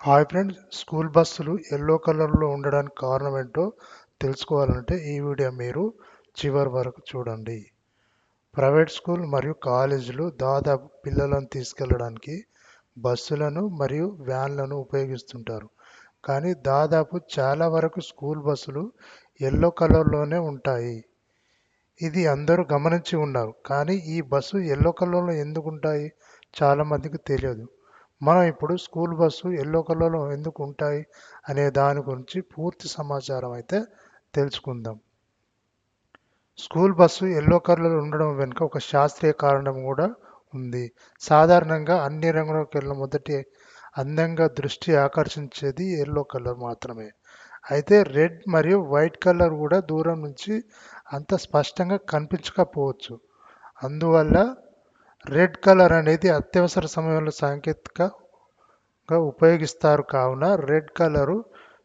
Hi friends, school బస్సులు yellow కలర్లో ఉండడానికి కారణం ఏంటో తెలుసుకోవాలంటే ఈ వీడియో మీరు చివరి వరకు చూడండి. ప్రైవేట్ స్కూల్ మరియు కాలేజీలు దాదాపు పిల్లలను తీసుకెళ్లడానికి బస్సులను మరియు వ్యాన్లను ఉపయోగిస్తుంటారు. కానీ దాదాపు చాలా వరకు స్కూల్ బస్సులు ఎల్లో కలర్లోనే ఉంటాయి. ఇది అందరూ గమనించి ఉన్నారు. కానీ ఈ బస్సు ఎల్లో కలర్లో ఎందుకు ఉంటాయి చాలా మందికి తెలియదు. మనం ఇప్పుడు స్కూల్ బస్సు ఎల్లో కలర్లో ఎందుకు ఉంటాయి అనే దాని గురించి పూర్తి సమాచారం అయితే తెలుసుకుందాం. స్కూల్ బస్సు ఎల్లో కలర్లో ఉండడం వెనుక ఒక శాస్త్రీయ కారణం కూడా ఉంది. సాధారణంగా అన్ని రంగులకు వెళ్ళిన మొదటి అందంగా దృష్టి ఆకర్షించేది ఎల్లో కలర్ మాత్రమే. అయితే రెడ్ మరియు వైట్ కలర్ కూడా దూరం నుంచి అంత స్పష్టంగా కనిపించకపోవచ్చు. అందువల్ల రెడ్ కలర్ అనేది అత్యవసర సమయంలో సాంకేతికంగా ఉపయోగిస్తారు. కావున రెడ్ కలరు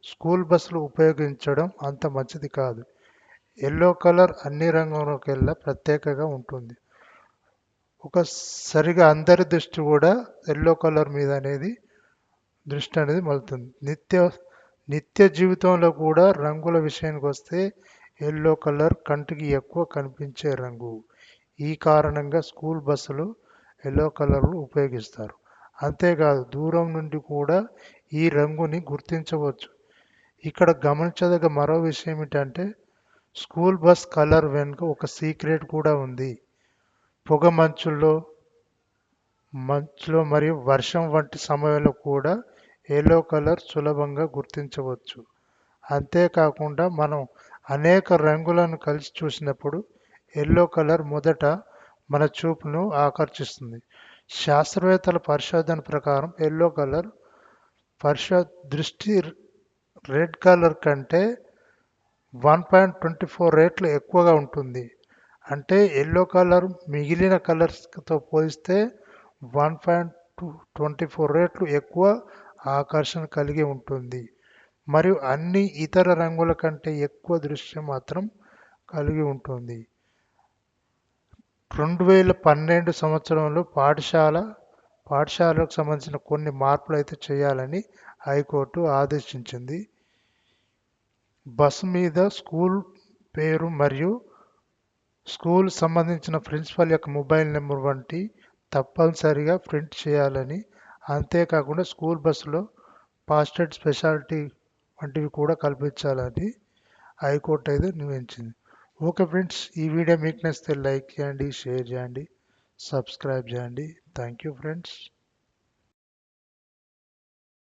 స్కూల్ బస్సులు ఉపయోగించడం అంత మంచిది కాదు. ఎల్లో కలర్ అన్ని రంగులకెల్లా ప్రత్యేకంగా ఉంటుంది. సరిగా అందరి దృష్టి కూడా ఎల్లో కలర్ మీద దృష్టి అనేది మళ్తుంది. నిత్య జీవితంలో కూడా రంగుల విషయానికి వస్తే ఎల్లో కలర్ కంటికి ఎక్కువ కనిపించే రంగు. ఈ కారణంగా స్కూల్ బస్సులు ఎల్లో కలర్లు ఉపయోగిస్తారు. అంతేకాదు దూరం నుండి కూడా ఈ రంగుని గుర్తించవచ్చు. ఇక్కడ గమనించదగ్గ మరో విషయం ఏమిటంటే స్కూల్ బస్ కలర్ వెనుక ఒక సీక్రెట్ కూడా ఉంది. పొగ మంచులో మరియు వర్షం వంటి సమయంలో కూడా ఎల్లో కలర్ సులభంగా గుర్తించవచ్చు. అంతేకాకుండా మనం అనేక రంగులను కలిసి చూసినప్పుడు ఎల్లో కలర్ మొదట మన చూపును ఆకర్షిస్తుంది. శాస్త్రవేత్తల పరిశోధన ప్రకారం ఎల్లో కలర్ దృష్టి రెడ్ కలర్ కంటే 1.24 రెట్లు ఎక్కువగా ఉంటుంది. అంటే ఎల్లో కలర్ మిగిలిన కలర్స్తో పోలిస్తే 1.24 రెట్లు ఎక్కువ ఆకర్షణ కలిగి ఉంటుంది. మరియు అన్ని ఇతర రంగుల కంటే ఎక్కువ దృశ్యం మాత్రం కలిగి ఉంటుంది. 2012 సంవత్సరంలో పాఠశాలకు సంబంధించిన కొన్ని మార్పులు అయితే చేయాలని హైకోర్టు ఆదేశించింది. బస్సు మీద స్కూల్ పేరు మరియు స్కూల్ సంబంధించిన ప్రిన్సిపల్ యొక్క మొబైల్ నెంబర్ వంటి తప్పనిసరిగా ప్రింట్ చేయాలని, అంతేకాకుండా స్కూల్ బస్సులో ఫాస్టెడ్ స్పెషాలిటీ వంటివి కూడా కల్పించాలని హైకోర్టు అయితే నిర్ణయించింది. ఓకే ఫ్రెండ్స్, ఈ వీడియో మీకు నచ్చితే లైక్ చేయండి, షేర్ చేయండి, సబ్స్క్రైబ్ చేయండి. Thank you friends.